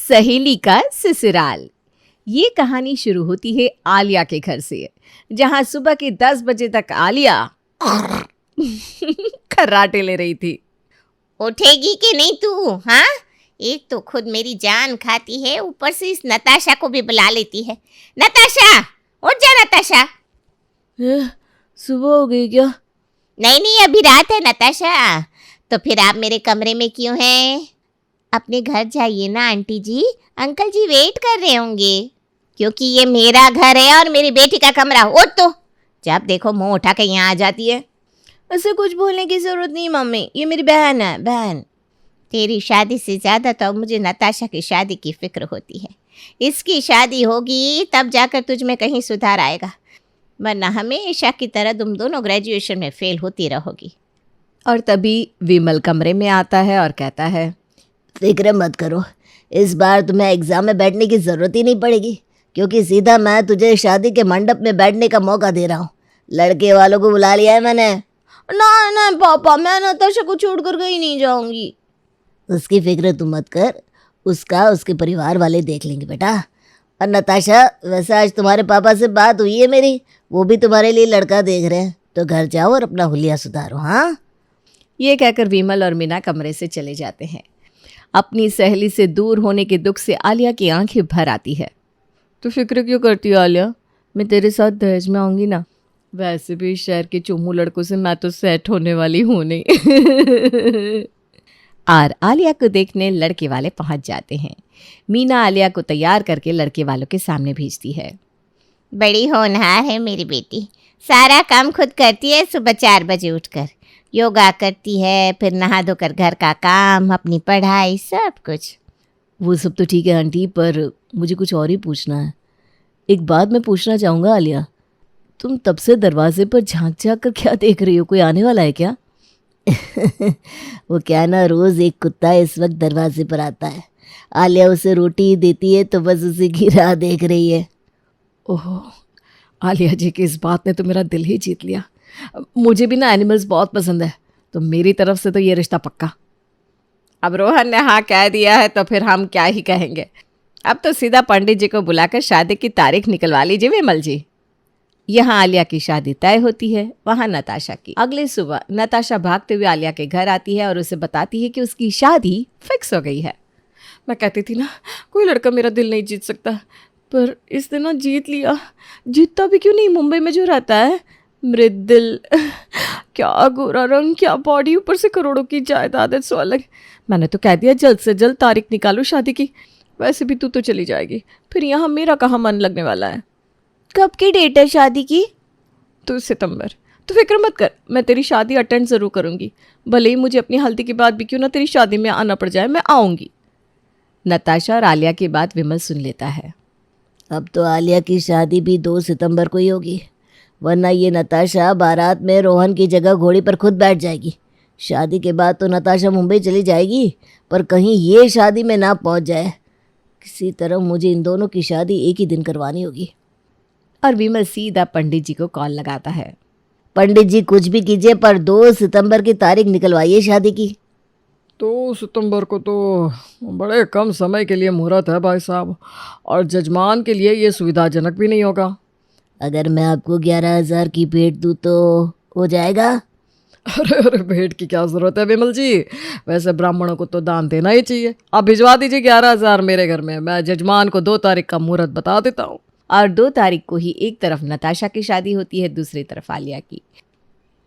सहेली का ससुराल। ये कहानी शुरू होती है आलिया के घर से, जहां सुबह के 10 बजे तक आलिया खर्राटे ले रही थी। उठेगी कि नहीं तू? हाँ, एक तो खुद मेरी जान खाती है, ऊपर से इस नताशा को भी बुला लेती है। नताशा, उठ जा नताशा। सुबह हो गई क्या? नहीं, अभी रात है नताशा। तो फिर आप मेरे कमरे में क्यों हैं? अपने घर जाइए ना आंटी जी, अंकल जी वेट कर रहे होंगे, क्योंकि ये मेरा घर है और मेरी बेटी का कमरा। उठ तो, जब देखो मुंह उठा के यहाँ आ जाती है। ऐसे कुछ बोलने की जरूरत नहीं मम्मी, ये मेरी बहन है। बहन, तेरी शादी से ज़्यादा तो मुझे नताशा की शादी की फिक्र होती है। इसकी शादी होगी तब जाकर तुझ में कहीं सुधार आएगा, वरना हमेशा की तरह तुम दोनों ग्रेजुएशन में फेल होती रहोगी। और तभी विमल कमरे में आता है और कहता है, फिक्र मत करो, इस बार तुम्हें एग्जाम में बैठने की ज़रूरत ही नहीं पड़ेगी, क्योंकि सीधा मैं तुझे शादी के मंडप में बैठने का मौका दे रहा हूँ। लड़के वालों को बुला लिया है मैंने। ना पापा, मैं नताशा को छोड़कर कहीं नहीं जाऊंगी। उसकी फिक्र तुम मत कर, उसका उसके परिवार वाले देख लेंगे बेटा। और नताशा, वैसे आज तुम्हारे पापा से बात हुई है मेरी, वो भी तुम्हारे लिए लड़का देख रहे हैं, तो घर जाओ और अपना हुलिया सुधारो। हाँ, ये कहकर विमल और मीना कमरे से चले जाते हैं। अपनी सहेली से दूर होने के दुख से आलिया की आंखें भर आती है। तो फिक्र क्यों करती हो आलिया, मैं तेरे साथ दहेज में आऊंगी ना। वैसे भी शहर के चोमू लड़कों से मैं तो सेट होने वाली हूँ नहीं। और आलिया को देखने लड़के वाले पहुंच जाते हैं। मीना आलिया को तैयार करके लड़के वालों के सामने भेजती है। बड़ी होनहार है मेरी बेटी, सारा काम खुद करती है। सुबह 4 बजे उठकर योगा करती है, फिर नहा धोकर घर का काम, अपनी पढ़ाई, सब कुछ। वो सब तो ठीक है आंटी, पर मुझे कुछ और ही पूछना है। एक बात मैं पूछना चाहूँगा आलिया, तुम तब से दरवाजे पर झांक झांक कर क्या देख रही हो? कोई आने वाला है क्या? वो क्या ना, रोज़ एक कुत्ता इस वक्त दरवाजे पर आता है। आलिया उसे रोटी देती है तो बस उसी की राह देख रही है। ओह, आलिया जी की इस बात ने तो मेरा दिल ही जीत लिया। मुझे भी ना एनिमल्स बहुत पसंद है, तो मेरी तरफ से तो ये रिश्ता पक्का। अब रोहन ने हाँ कह दिया है तो फिर हम क्या ही कहेंगे। अब तो सीधा पंडित जी को बुलाकर शादी की तारीख निकलवा लीजिए विमल जी। यहाँ आलिया की शादी तय होती है, वहाँ नताशा की। अगले सुबह नताशा भागते हुए आलिया के घर आती है और उसे बताती है कि उसकी शादी फिक्स हो गई है। मैं कहती थी ना, कोई लड़का मेरा दिल नहीं जीत सकता, पर इस दिन ना जीत लिया। जीतता भी क्यों नहीं, मुंबई में जो रहता है मृदुल। क्या गोरा रंग, क्या बॉडी, ऊपर से करोड़ों की जायदाद है, सो अलग। मैंने तो कह दिया जल्द से जल्द तारीख निकालो शादी की। वैसे भी तू तो चली जाएगी, फिर यहाँ मेरा कहाँ मन लगने वाला है। कब की डेट है शादी की? तो सितंबर। तो फिक्र मत कर, मैं तेरी शादी अटेंड ज़रूर करूँगी, भले ही मुझे अपनी हल्दी के बाद भी क्यों ना तेरी शादी में आना पड़ जाए, मैं आऊँगी। नताशा और आलिया की बात विमल सुन लेता है। अब तो आलिया की शादी भी 2 सितंबर को ही होगी, वरना ये नताशा बारात में रोहन की जगह घोड़ी पर खुद बैठ जाएगी। शादी के बाद तो नताशा मुंबई चली जाएगी, पर कहीं ये शादी में ना पहुंच जाए। किसी तरह मुझे इन दोनों की शादी एक ही दिन करवानी होगी। और विमल सीधा पंडित जी को कॉल लगाता है। पंडित जी कुछ भी कीजिए, पर 2 सितंबर की तारीख निकलवाइए शादी की। 2 सितंबर को तो बड़े कम समय के लिए मुहूर्त है भाई साहब, और जजमान के लिए ये सुविधाजनक भी नहीं होगा। अगर मैं आपको 11,000 की भेंट दूँ तो हो जाएगा? अरे भेंट की क्या ज़रूरत है विमल जी, वैसे ब्राह्मणों को तो दान देना ही चाहिए। आप भिजवा दीजिए 11,000 मेरे घर में, मैं जजमान को 2 तारीख का मुहूर्त बता देता हूँ। और 2 तारीख को ही एक तरफ नताशा की शादी होती है, दूसरी तरफ आलिया की।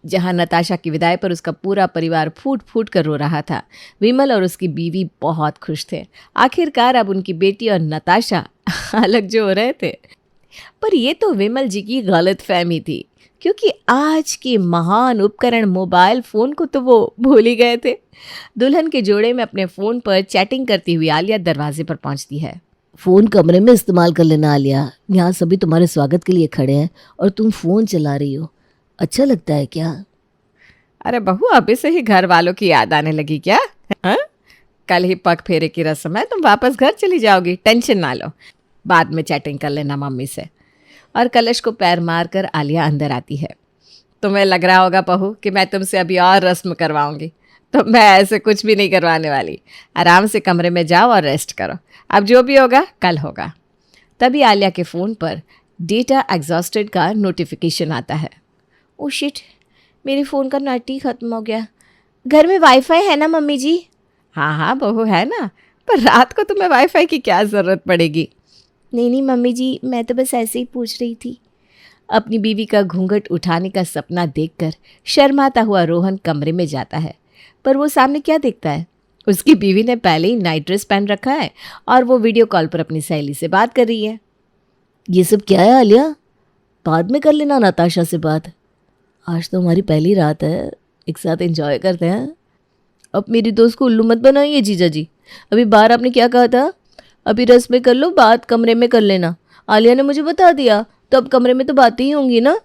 जहाँ नताशा की विदाई पर उसका पूरा परिवार फूट फूट कर रो रहा था, विमल और उसकी बीवी बहुत खुश थे। आखिरकार अब उनकी बेटी और नताशा अलग जो हो रहे थे। पर ये तो विमल जी की गलत फहमी थी, क्योंकि आज के महान उपकरण मोबाइल फ़ोन को तो वो भूल ही गए थे। दुल्हन के जोड़े में अपने फ़ोन पर चैटिंग करती हुई आलिया दरवाजे पर पहुंचती है। फ़ोन कमरे में इस्तेमाल कर लेना आलिया, यहाँ सभी तुम्हारे स्वागत के लिए खड़े हैं और तुम फ़ोन चला रही हो। अच्छा लगता है क्या? अरे बहू, अभी से ही घर वालों की याद आने लगी क्या? हाँ? कल ही पग फेरे की रस्म है, तुम वापस घर चली जाओगी, टेंशन ना लो, बाद में चैटिंग कर लेना मम्मी से। और कलश को पैर मारकर आलिया अंदर आती है। तुम्हें लग रहा होगा बहू कि मैं तुमसे अभी और रस्म करवाऊंगी, तो मैं ऐसे कुछ भी नहीं करवाने वाली। आराम से कमरे में जाओ और रेस्ट करो। अब जो भी होगा कल होगा। तभी आलिया के फ़ोन पर डेटा एग्जॉस्टेड का नोटिफिकेशन आता है। ओ शिट, मेरे फ़ोन का नेट ही ख़त्म हो गया। घर में वाईफाई है ना मम्मी जी? हाँ हाँ बहू है ना, पर रात को तुम्हें वाईफाई की क्या ज़रूरत पड़ेगी। नहीं नहीं मम्मी जी, मैं तो बस ऐसे ही पूछ रही थी। अपनी बीवी का घूंघट उठाने का सपना देखकर शर्माता हुआ रोहन कमरे में जाता है, पर वो सामने क्या देखता है? उसकी बीवी ने पहले ही नाइट ड्रेस पहन रखा है और वो वीडियो कॉल पर अपनी सहेली से बात कर रही है। ये सब क्या है आलिया? बाद में कर लेना नताशा से बात। आज तो हमारी पहली रात है, एक साथ एंजॉय करते हैं। अब मेरी दोस्त को उल्लू मत बनाइए जीजा जी। अभी बाहर आपने क्या कहा था? अभी रस में कर लो, बात कमरे में कर लेना। आलिया ने मुझे बता दिया, तो अब कमरे में तो बातें ही होंगी ना।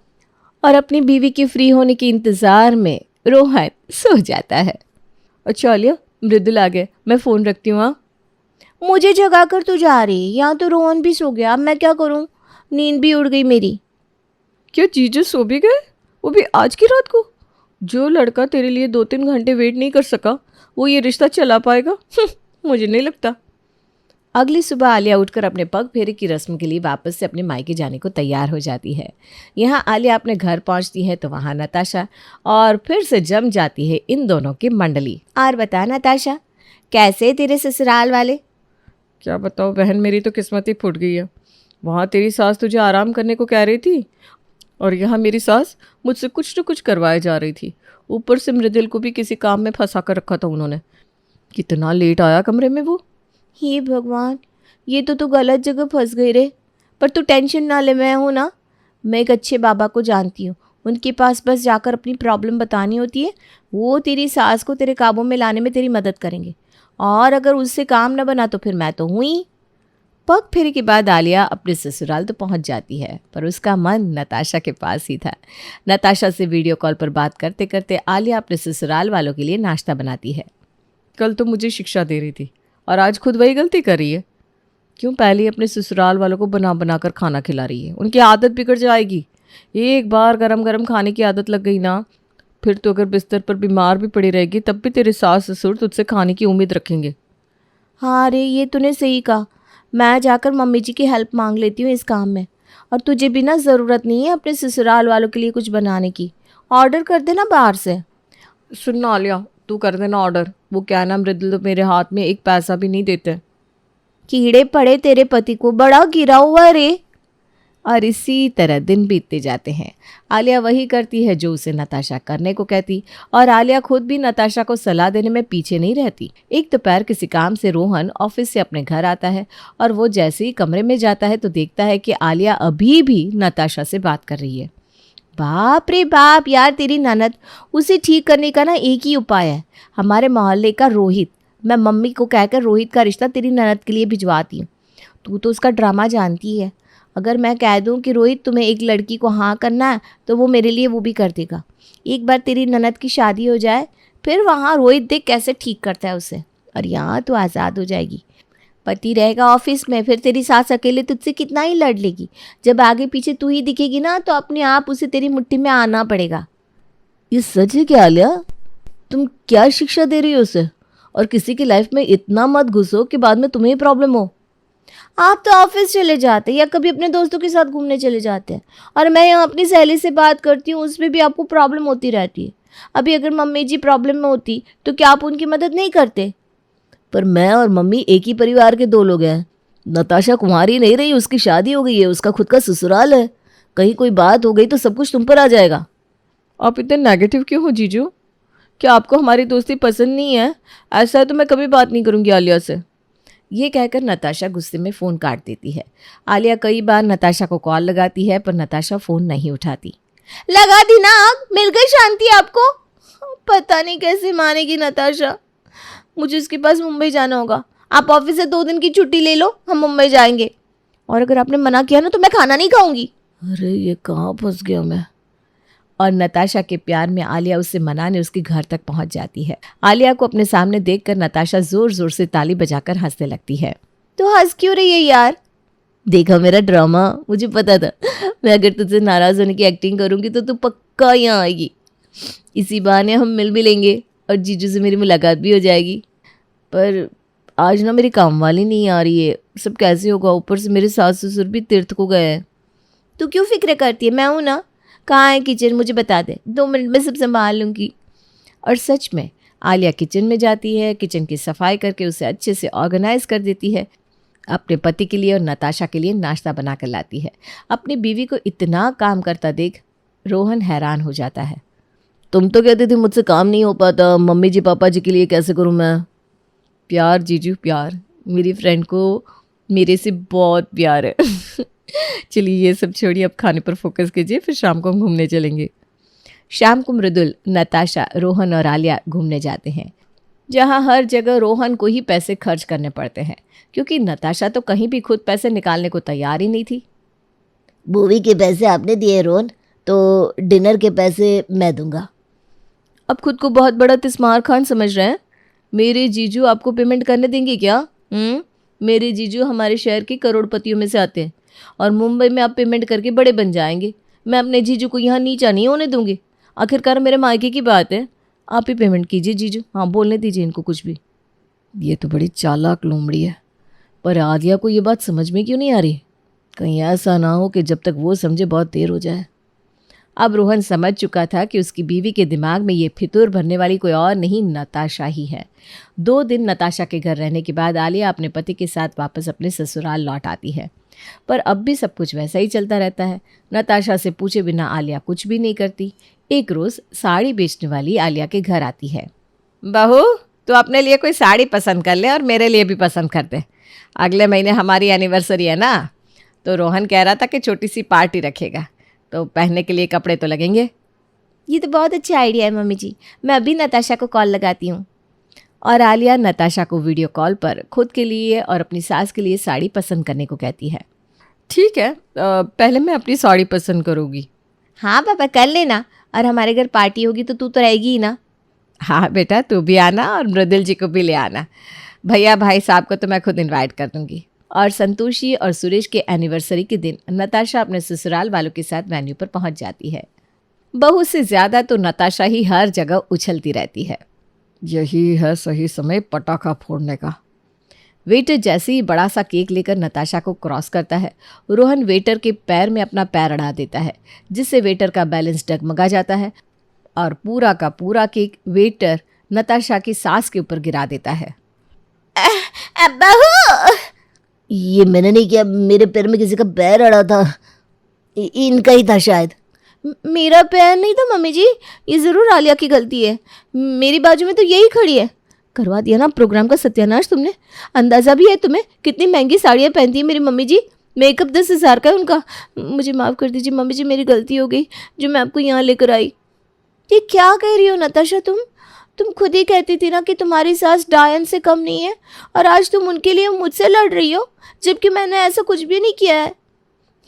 और अपनी बीवी के फ्री होने के इंतज़ार में रोहन सो जाता है। अच्छा आलिया, मृदुल आ गए, मैं फ़ोन रखती हूँ। हाँ मुझे जगा कर तू जा रही, यहाँ तो रोहन भी सो गया। अब मैं क्या करूँ? नींद भी उड़ गई मेरी। क्या जीजू सो भी गए, वो भी आज की रात को? जो लड़का तेरे लिए 2-3 घंटे वेट नहीं कर सका वो ये रिश्ता चला पाएगा? मुझे नहीं लगता। अगली सुबह आलिया उठकर अपने पग फेरे की रस्म के लिए वापस से अपने मायके जाने को तैयार हो जाती है। यहाँ आलिया अपने घर पहुँचती है तो वहाँ नताशा और फिर से जम जाती है इन दोनों की मंडली। और बता नताशा, कैसे तेरे ससुराल वाले? क्या बताओ बहन, मेरी तो किस्मत ही फूट गई है। वहाँ तेरी सास तुझे आराम करने को कह रही थी और यहाँ मेरी सास मुझसे कुछ न कुछ करवाए जा रही थी। ऊपर से मृदुल को भी किसी काम में फंसा कर रखा था उन्होंने। कितना लेट आया कमरे में वो। हे भगवान, ये तो तू गलत जगह फंस गई रे। पर तू टेंशन ना ले, मैं हूँ ना। मैं एक अच्छे बाबा को जानती हूँ, उनके पास बस जाकर अपनी प्रॉब्लम बतानी होती है। वो तेरी सास को तेरे काबू में लाने में तेरी मदद करेंगे, और अगर उससे काम न बना तो फिर मैं तो हूँ ही। पग फेरे के बाद आलिया अपने ससुराल तो पहुंच जाती है, पर उसका मन नताशा के पास ही था। नताशा से वीडियो कॉल पर बात करते करते आलिया अपने ससुराल वालों के लिए नाश्ता बनाती है। कल तो मुझे शिक्षा दे रही थी और आज खुद वही गलती कर रही है। क्यों पहले ही अपने ससुराल वालों को बना बना कर खाना खिला रही है? उनकी आदत बिगड़ जाएगी। एक बार गरम गरम खाने की आदत लग गई ना, फिर तो अगर बिस्तर पर बीमार भी पड़ी रहेगी तब भी तेरे सास ससुर तुझसे खाने की उम्मीद रखेंगे। हाँ रे, ये तूने सही कहा। मैं जाकर मम्मी जी की हेल्प मांग लेती हूँ इस काम में। और तुझे भी ना ज़रूरत नहीं है अपने ससुराल वालों के लिए कुछ बनाने की। ऑर्डर कर देना बाहर से। सुनना आलिया, तू कर देना ऑर्डर। वो क्या ना मृदुल तो मेरे हाथ में एक पैसा भी नहीं देते। कीड़े पड़े तेरे पति को, बड़ा गिरा हुआ है रे। और इसी तरह दिन बीतते जाते हैं। आलिया वही करती है जो उसे नताशा करने को कहती, और आलिया खुद भी नताशा को सलाह देने में पीछे नहीं रहती। एक दोपहर किसी काम से रोहन ऑफिस से अपने घर आता है और वो जैसे ही कमरे में जाता है तो देखता है कि आलिया अभी भी नताशा से बात कर रही है। बाप रे बाप यार, तेरी ननद। उसे ठीक करने का ना एक ही उपाय है, हमारे मोहल्ले का रोहित। मैं मम्मी को कहकर रोहित का रिश्ता तेरी ननद के लिए भिजवाती हूँ। तू तो उसका ड्रामा जानती है। अगर मैं कह दूं कि रोहित तुम्हें एक लड़की को हाँ करना है तो वो मेरे लिए वो भी कर देगा। एक बार तेरी ननद की शादी हो जाए, फिर वहाँ रोहित देख कैसे ठीक करता है उसे, और यहाँ तो आज़ाद हो जाएगी। पति रहेगा ऑफिस में, फिर तेरी सास अकेले तुझसे कितना ही लड़ लेगी। जब आगे पीछे तू ही दिखेगी ना तो अपने आप उसे तेरी मुट्ठी में आना पड़ेगा। ये सच है क्या आलिया? तुम क्या शिक्षा दे रही हो उसे? और किसी की लाइफ में इतना मत घुसो कि बाद में तुम्हें ही प्रॉब्लम हो। आप तो ऑफिस चले जाते हैं या कभी अपने दोस्तों के साथ घूमने चले जाते हैं, और मैं यहाँ अपनी सहेली से बात करती हूँ, उसमें भी आपको प्रॉब्लम होती रहती है। अभी अगर मम्मी जी प्रॉब्लम में होती तो क्या आप उनकी मदद नहीं करते? पर मैं और मम्मी एक ही परिवार के दो लोग हैं। नताशा कुंवारी नहीं रही, उसकी शादी हो गई है, उसका खुद का ससुराल है। कहीं कोई बात हो गई तो सब कुछ तुम पर आ जाएगा। आप इतने नेगेटिव क्यों हो जीजू? क्या आपको हमारी दोस्ती पसंद नहीं है? ऐसा है तो मैं कभी बात नहीं करूँगी आलिया से। ये कहकर नताशा गुस्से में फ़ोन काट देती है। आलिया कई बार नताशा को कॉल लगाती है पर नताशा फ़ोन नहीं उठाती। लगा दी ना आग, मिल गई शांति आपको। पता नहीं कैसे मानेगी नताशा। मुझे इसके पास मुंबई जाना होगा। आप ऑफिस से 2 दिन की छुट्टी ले लो, हम मुंबई जाएंगे। और अगर आपने मना किया ना तो मैं खाना नहीं खाऊंगी। अरे ये कहाँ फंस गया मैं। और नताशा के प्यार में आलिया उससे मनाने उसके घर तक पहुंच जाती है। आलिया को अपने सामने देखकर नताशा जोर जोर से ताली बजाकर हंसने लगती है। तो हंस क्यों रही है यार? देखा मेरा ड्रामा? मुझे पता था मैं अगर तुझसे नाराज होने की एक्टिंग करूंगी तो तू पक्का यहाँ आएगी। इसी बहाने हम मिल भी लेंगे। और जीजू से मेरी मुलाकात भी हो जाएगी। पर आज ना मेरी काम वाली नहीं आ रही है, सब कैसे होगा? ऊपर से मेरे सास ससुर भी तीर्थ को गए हैं। तू क्यों फिक्र करती है, मैं हूं ना। कहाँ है किचन, मुझे बता दे, 2 मिनट में सब संभाल लूँगी। और सच में आलिया किचन में जाती है, किचन की सफाई करके उसे अच्छे से ऑर्गेनाइज कर देती है। अपने पति के लिए और नताशा के लिए नाश्ता बना कर लाती है। अपनी बीवी को इतना काम करता देख रोहन हैरान हो जाता है। तुम तो कहते थे मुझसे काम नहीं हो पाता, मम्मी जी पापा जी के लिए कैसे करूँ मैं? प्यार जीजू प्यार, मेरी फ्रेंड को मेरे से बहुत प्यार है। चलिए ये सब छोड़िए, अब खाने पर फोकस कीजिए, फिर शाम को हम घूमने चलेंगे। शाम को मृदुल, नताशा, रोहन और आलिया घूमने जाते हैं, जहाँ हर जगह रोहन को ही पैसे खर्च करने पड़ते हैं, क्योंकि नताशा तो कहीं भी खुद पैसे निकालने को तैयार ही नहीं थी। मूवी के पैसे आपने दिए रोहन, तो डिनर के पैसे मैं दूंगा। अब खुद को बहुत बड़ा तिस्मार खान समझ रहे हैं? मेरे जीजू आपको पेमेंट करने देंगे क्या? मेरे जीजू हमारे शहर के करोड़पतियों में से आते हैं और मुंबई में आप पेमेंट करके बड़े बन जाएंगे। मैं अपने जीजू को यहाँ नीचा नहीं होने दूंगी। आखिरकार मेरे मायके की बात है, आप ही पेमेंट कीजिए जीजू। हाँ, बोलने दीजिए इनको कुछ भी। ये तो बड़ी चालाक लोमड़ी है, पर आलिया को ये बात समझ में क्यों नहीं आ रही? कहीं ऐसा ना हो कि जब तक वो समझे बहुत देर हो जाए। अब रोहन समझ चुका था कि उसकी बीवी के दिमाग में ये फितूर भरने वाली कोई और नहीं, नताशा ही है। 2 दिन नताशा के घर रहने के बाद आलिया अपने पति के साथ वापस अपने ससुराल लौट आती है, पर अब भी सब कुछ वैसा ही चलता रहता है। नताशा से पूछे बिना आलिया कुछ भी नहीं करती। एक रोज़ साड़ी बेचने वाली आलिया के घर आती है। बहू, तो अपने लिए कोई साड़ी पसंद कर ले और मेरे लिए भी पसंद कर दे। अगले महीने हमारी एनिवर्सरी है ना, तो रोहन कह रहा था कि छोटी सी पार्टी रखेगा, तो पहनने के लिए कपड़े तो लगेंगे। ये तो बहुत अच्छा आइडिया है मम्मी जी, मैं अभी नताशा को कॉल लगाती हूँ। और आलिया नताशा को वीडियो कॉल पर खुद के लिए और अपनी सास के लिए साड़ी पसंद करने को कहती है। ठीक है, पहले मैं अपनी साड़ी पसंद करूँगी। हाँ पापा कर लेना, और हमारे घर पार्टी होगी तो तू तो रहेगी ही ना। हाँ बेटा, तू भी आना और मृदुल जी को भी ले आना। भैया भाई साहब को तो मैं खुद इनवाइट कर दूँगी। और संतोषी और सुरेश के एनिवर्सरी के दिन नताशा अपने ससुराल वालों के साथ वेन्यू पर पहुंच जाती है। बहू से ज़्यादा तो नताशा ही हर जगह उछलती रहती है। यही है सही समय पटाखा फोड़ने का। वेटर जैसे ही बड़ा सा केक लेकर नताशा को क्रॉस करता है, रोहन वेटर के पैर में अपना पैर अड़ा देता है, जिससे वेटर का बैलेंस डगमगा जाता है और पूरा का पूरा केक वेटर नताशा की सास के ऊपर गिरा देता है। बहू, ये मैंने नहीं किया, मेरे पैर में किसी का पैर अड़ा था, इनका ही था शायद। मेरा पैर नहीं था मम्मी जी, ये ज़रूर आलिया की गलती है। मेरी बाजू में तो यही खड़ी है। करवा दिया ना प्रोग्राम का सत्यानाश तुमने। अंदाज़ा भी है तुम्हें कितनी महंगी साड़ियाँ पहनती है मेरी मम्मी जी। मेकअप 10,000 का है उनका। मुझे माफ़ कर दीजिए मम्मी जी, मेरी गलती हो गई जो मैं आपको यहाँ लेकर आई। ये क्या कह रही हो नताशा तुम खुद ही कहती थी ना कि तुम्हारी सास डायन से कम नहीं है, और आज तुम उनके लिए मुझसे लड़ रही हो, जबकि मैंने ऐसा कुछ भी नहीं किया है।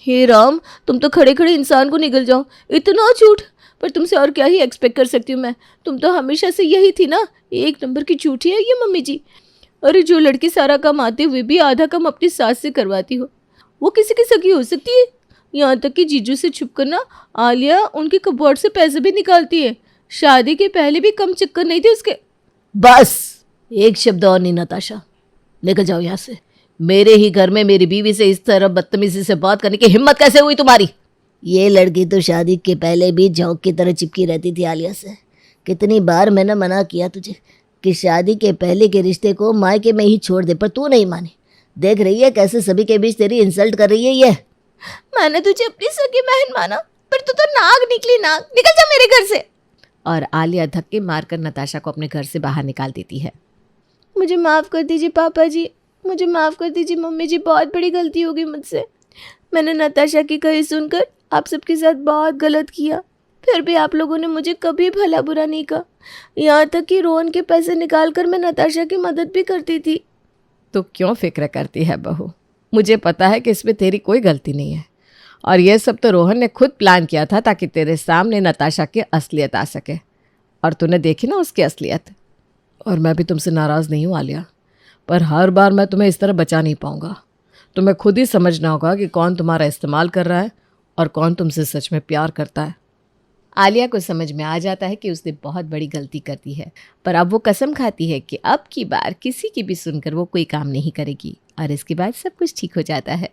हे राम, तुम तो खड़े खड़े इंसान को निगल जाओ, इतना झूठ। पर तुमसे और क्या ही एक्सपेक्ट कर सकती हूँ मैं, तुम तो हमेशा से यही थी ना, 1 नंबर की झूठी है ये मम्मी जी। अरे जो लड़की सारा काम आते हुए भी आधा काम अपनी सास से करवाती हो, वो किसी की सगी हो सकती है? यहाँ तक कि जीजू से छुप कर ना आलिया उनके कपबोर्ड से पैसे भी निकालती है। शादी के पहले भी कम चक्कर नहीं थे उसके। बस एक शब्द और नहीं नताशा, निकल जाओ यहाँ से। मेरे ही घर में मेरी बीवी से इस तरह बदतमीजी से बात करने की हिम्मत कैसे हुई तुम्हारी? ये लड़की तो शादी के पहले भी झोंक की तरह चिपकी रहती थी आलिया से। कितनी बार मैंने मना किया तुझे कि शादी के पहले के रिश्ते को मायके में ही छोड़ दे, पर तू नहीं मानी। देख रही है कैसे सभी के बीच तेरी इंसल्ट कर रही है ये। मैंने तुझे अपनी सगी बहन माना, पर तू तो नाग निकली नाग। निकल जा मेरे घर से। और आलिया धक्के मारकर नताशा को अपने घर से बाहर निकाल देती है। मुझे माफ़ कर दीजिए पापा जी, मुझे माफ़ कर दीजिए मम्मी जी, बहुत बड़ी गलती हो गई मुझसे। मैंने नताशा की कही सुनकर आप सबके साथ बहुत गलत किया, फिर भी आप लोगों ने मुझे कभी भला बुरा नहीं कहा। यहाँ तक कि रोहन के पैसे निकाल कर मैं नताशा की मदद भी करती थी। तो क्यों फिक्र करती है बहू? मुझे पता है कि इसमें तेरी कोई गलती नहीं है, और यह सब तो रोहन ने खुद प्लान किया था ताकि तेरे सामने नताशा की असलियत आ सके, और तूने देखी ना उसकी असलियत। और मैं भी तुमसे नाराज़ नहीं हूँ आलिया, पर हर बार मैं तुम्हें इस तरह बचा नहीं पाऊँगा। तुम्हें खुद ही समझना होगा कि कौन तुम्हारा इस्तेमाल कर रहा है और कौन तुमसे सच में प्यार करता है। आलिया को समझ में आ जाता है कि उसने बहुत बड़ी गलती कर दी है, पर अब वो कसम खाती है कि अब की बार किसी की भी सुनकर वो कोई काम नहीं करेगी और इसके बाद सब कुछ ठीक हो जाता है।